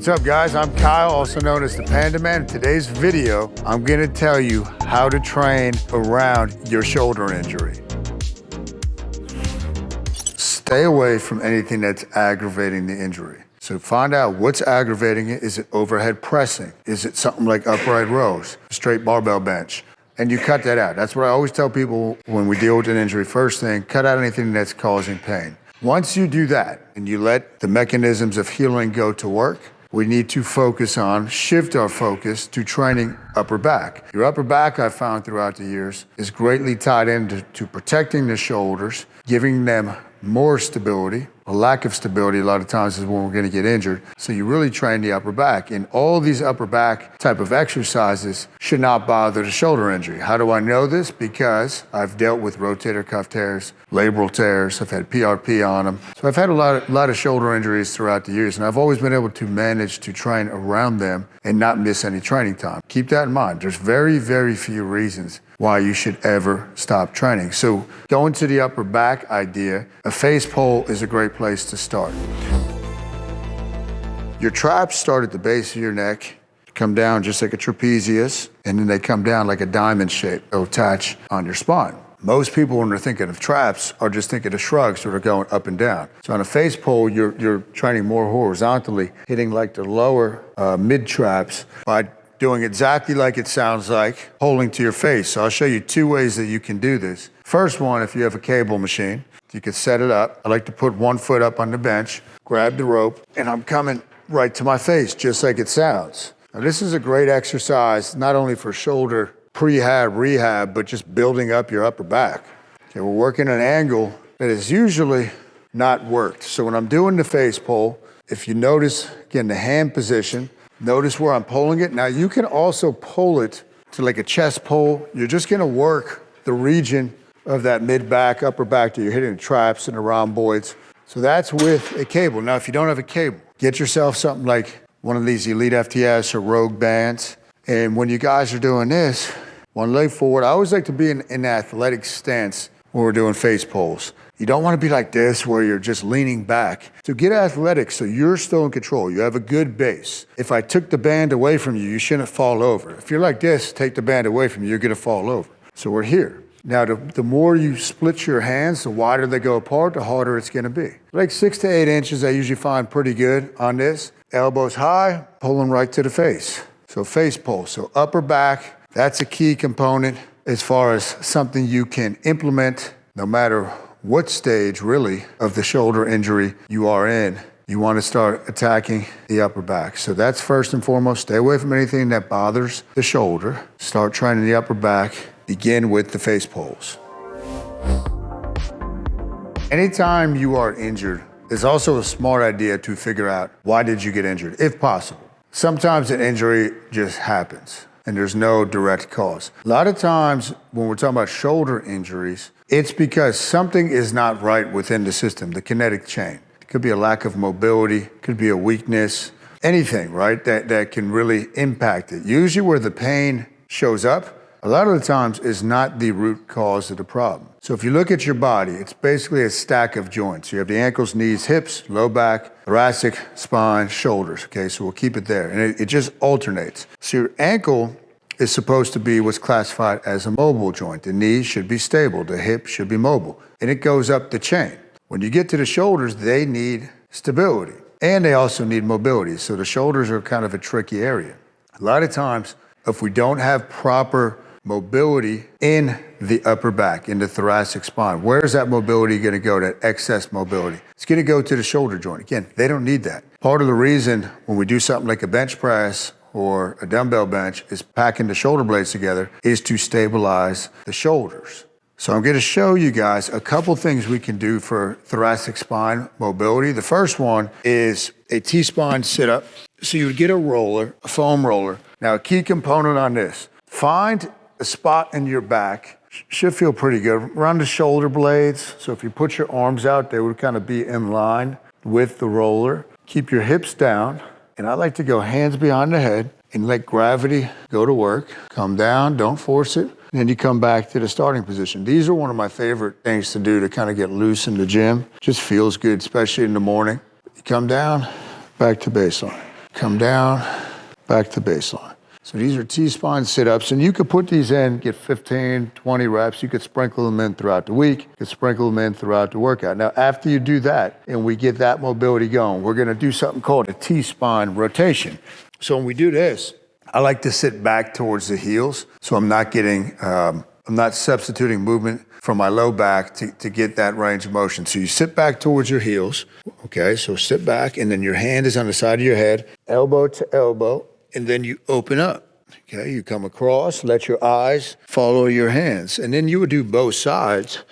What's up guys, I'm Kyle, also known as the Pandaman. In today's video, I'm gonna tell you how to train around your shoulder injury. Stay away from anything that's aggravating the injury. So find out what's aggravating it. Is it overhead pressing? Is it something like upright rows, straight barbell bench? And you cut that out. That's what I always tell people when we deal with an injury. First thing, cut out anything that's causing pain. Once you do that and you let the mechanisms of healing go to work, we need to shift our focus to training upper back. Your upper back, I've found throughout the years, is greatly tied into protecting the shoulders, giving them more stability. A lack of stability a lot of times is when we're gonna get injured. So you really train the upper back. And all these upper back type of exercises should not bother the shoulder injury. How do I know this? Because I've dealt with rotator cuff tears, labral tears, I've had PRP on them. So I've had a lot of shoulder injuries throughout the years, and I've always been able to manage to train around them and not miss any training time. Keep that in mind. There's very, very few reasons why you should ever stop training. So going to the upper back idea, a face pull is a great place to start. Your traps start at the base of your neck, come down just like a trapezius, and then they come down like a diamond shape. They'll attach on your spine. Most people, when they're thinking of traps, are just thinking of shrugs that are going up and down. So on a face pull, you're training more horizontally, hitting like the lower mid traps by doing exactly like it sounds like, holding to your face. So I'll show you two ways that you can do this. First one, if you have a cable machine, you can set it up. I like to put one foot up on the bench, grab the rope, and I'm coming right to my face, just like it sounds. Now this is a great exercise, not only for shoulder prehab, rehab, but just building up your upper back. Okay, we're working an angle that is usually not worked. So when I'm doing the face pull, if you notice, again, the hand position, notice where I'm pulling it. Now you can also pull it to like a chest pull. You're just gonna work the region of that mid-back, upper back that you're hitting the traps and the rhomboids. So that's with a cable. Now, if you don't have a cable, get yourself something like one of these Elite FTS or Rogue bands. And when you guys are doing this, one leg forward, I always like to be in an athletic stance when we're doing face pulls. You don't want to be like this where you're just leaning back. So get athletic so you're still in control. You have a good base. If I took the band away from you, you shouldn't fall over. If you're like this, take the band away from you, you're gonna fall over. So we're here. Now, the more you split your hands, the wider they go apart, the harder it's gonna be. Like 6 to 8 inches, I usually find pretty good on this. Elbows high, pulling right to the face. So face pull, so upper back, that's a key component as far as something you can implement no matter what stage, really, of the shoulder injury you are in. You want to start attacking the upper back. So that's first and foremost. Stay away from anything that bothers the shoulder. Start training the upper back. Begin with the face pulls. Anytime you are injured, it's also a smart idea to figure out why did you get injured, if possible. Sometimes an injury just happens and there's no direct cause. A lot of times when we're talking about shoulder injuries, it's because something is not right within the system, the kinetic chain. It could be a lack of mobility, could be a weakness, anything, right, that can really impact it. Usually where the pain shows up, a lot of the times is not the root cause of the problem. So if you look at your body, it's basically a stack of joints. You have the ankles, knees, hips, low back, thoracic, spine, shoulders, okay? So we'll keep it there. And it just alternates. So your ankle is supposed to be what's classified as a mobile joint. The knee should be stable, the hip should be mobile, and it goes up the chain. When you get to the shoulders, they need stability, and they also need mobility. So the shoulders are kind of a tricky area. A lot of times, if we don't have proper mobility in the upper back, in the thoracic spine, where is that mobility gonna go, that excess mobility? It's gonna go to the shoulder joint. Again, they don't need that. Part of the reason when we do something like a bench press or a dumbbell bench is packing the shoulder blades together is to stabilize the shoulders. So I'm gonna show you guys a couple things we can do for thoracic spine mobility. The first one is a T-spine sit-up. So you would get a roller, a foam roller. Now a key component on this, find a spot in your back, should feel pretty good, around the shoulder blades. So if you put your arms out, they would kind of be in line with the roller. Keep your hips down. And I like to go hands behind the head and let gravity go to work. Come down, don't force it. And then you come back to the starting position. These are one of my favorite things to do to kind of get loose in the gym. Just feels good, especially in the morning. You come down, back to baseline. come down, back to baseline. So these are T-spine sit-ups, and you could put these in, get 15, 20 reps. You could sprinkle them in throughout the week. You could sprinkle them in throughout the workout. Now, after you do that, and we get that mobility going, we're gonna do something called a T-spine rotation. So when we do this, I like to sit back towards the heels, so I'm not getting, I'm not substituting movement from my low back to get that range of motion. So you sit back towards your heels, okay? So sit back, and then your hand is on the side of your head, elbow to elbow, and then you open up, okay? You come across, let your eyes follow your hands. And then you would do both sides.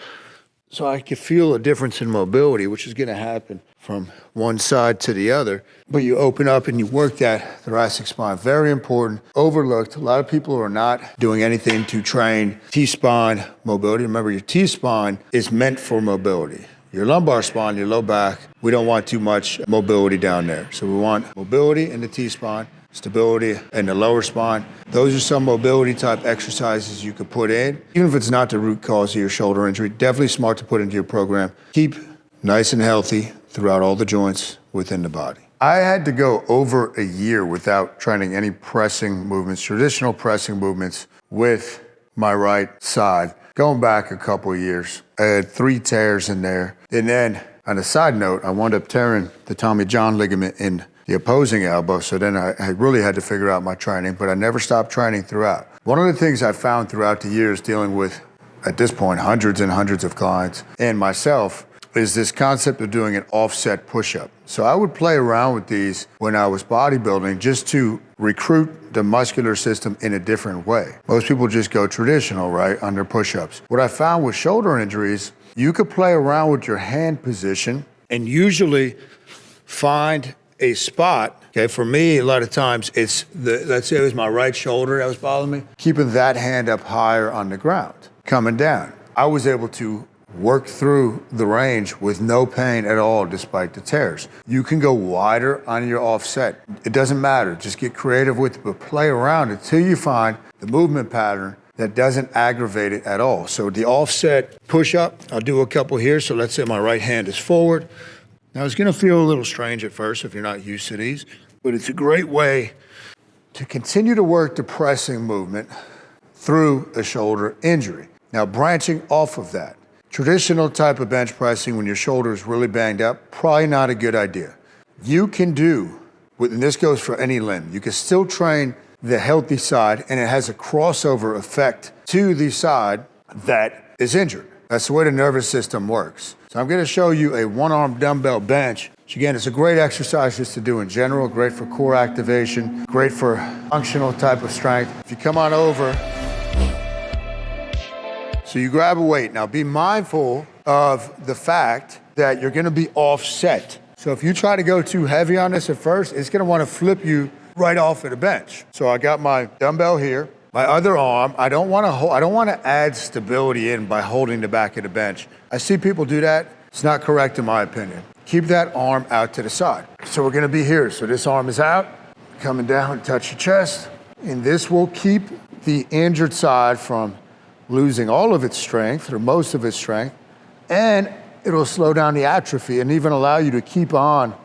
So I could feel a difference in mobility, which is gonna happen from one side to the other. But you open up and you work that thoracic spine. Very important, overlooked. A lot of people are not doing anything to train T-spine mobility. Remember, your T-spine is meant for mobility. Your lumbar spine, your low back, we don't want too much mobility down there. So we want mobility in the T-spine, stability in the lower spine. Those are some mobility type exercises you could put in. Even if it's not the root cause of your shoulder injury, definitely smart to put into your program. Keep nice and healthy throughout all the joints within the body. I had to go over a year without training any pressing movements, traditional pressing movements with my right side. Going back a couple of years, I had 3 tears in there. And then on a side note, I wound up tearing the Tommy John ligament in the opposing elbow. So then I really had to figure out my training, but I never stopped training throughout. One of the things I found throughout the years dealing with, at this point, hundreds and hundreds of clients and myself, is this concept of doing an offset push-up. So I would play around with these when I was bodybuilding just to recruit the muscular system in a different way. Most people just go traditional, right, on their push-ups. What I found with shoulder injuries, you could play around with your hand position and usually find a spot. Okay, for me, a lot of times it's let's say it was my right shoulder that was bothering me, keeping that hand up higher on the ground, coming down. I was able to work through the range with no pain at all despite the tears. You can go wider on your offset. It doesn't matter, just get creative with it, but play around until you find the movement pattern that doesn't aggravate it at all. So the offset push-up, I'll do a couple here. So let's say my right hand is forward. Now it's gonna feel a little strange at first if you're not used to these, but it's a great way to continue to work the pressing movement through a shoulder injury. Now branching off of that, traditional type of bench pressing when your shoulder is really banged up, probably not a good idea. You can do, and this goes for any limb, you can still train the healthy side and it has a crossover effect to the side that is injured. That's the way the nervous system works. So I'm gonna show you a one-arm dumbbell bench, which again, it's a great exercise just to do in general, great for core activation, great for functional type of strength. If you come on over, so you grab a weight. Now be mindful of the fact that you're gonna be offset. So if you try to go too heavy on this at first, it's gonna wanna flip you right off of the bench. So I got my dumbbell here. My other arm, I don't wanna add stability in by holding the back of the bench. I see people do that. It's not correct in my opinion. Keep that arm out to the side. So we're gonna be here. So this arm is out, coming down, touch your chest. And this will keep the injured side from losing all of its strength or most of its strength, and it'll slow down the atrophy and even allow you to keep on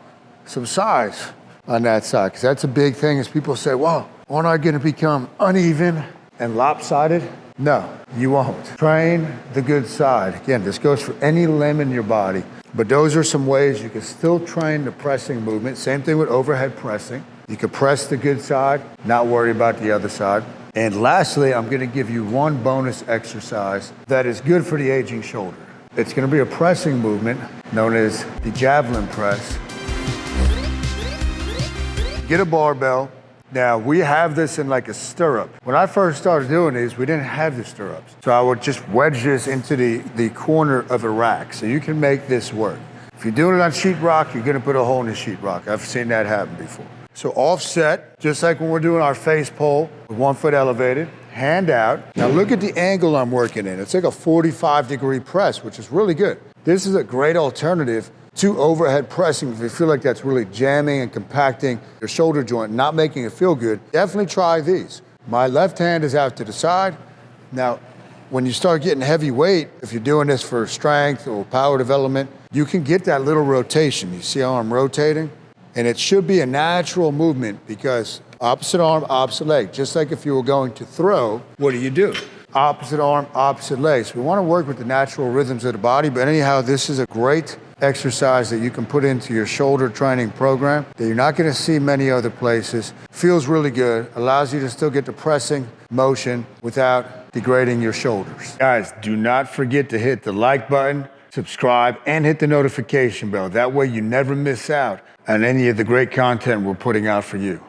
some size on that side. Because that's a big thing is people say, well, aren't I gonna become uneven and lopsided? No, you won't. Train the good side. Again, this goes for any limb in your body, but those are some ways you can still train the pressing movement. Same thing with overhead pressing. You can press the good side, not worry about the other side. And lastly, I'm gonna give you one bonus exercise that is good for the aging shoulder. It's gonna be a pressing movement known as the Javelin Press. Get a barbell. Now, we have this in like a stirrup. When I first started doing these, we didn't have the stirrups. So I would just wedge this into the corner of a rack. So you can make this work. If you're doing it on sheetrock, you're gonna put a hole in the sheetrock. I've seen that happen before. So offset, just like when we're doing our face pull, with 1 foot elevated, hand out. Now look at the angle I'm working in. It's like a 45-degree press, which is really good. This is a great alternative to overhead pressing. If you feel like that's really jamming and compacting your shoulder joint, not making it feel good, definitely try these. My left hand is out to the side. Now, when you start getting heavy weight, if you're doing this for strength or power development, you can get that little rotation. You see how I'm rotating? And it should be a natural movement because opposite arm, opposite leg. Just like if you were going to throw, what do? Opposite arm, opposite leg. So we want to work with the natural rhythms of the body, but anyhow, this is a great exercise that you can put into your shoulder training program that you're not going to see many other places. Feels really good, allows you to still get the pressing motion without degrading your shoulders. Guys, do not forget to hit the like button, subscribe, and hit the notification bell. That way you never miss out on any of the great content we're putting out for you.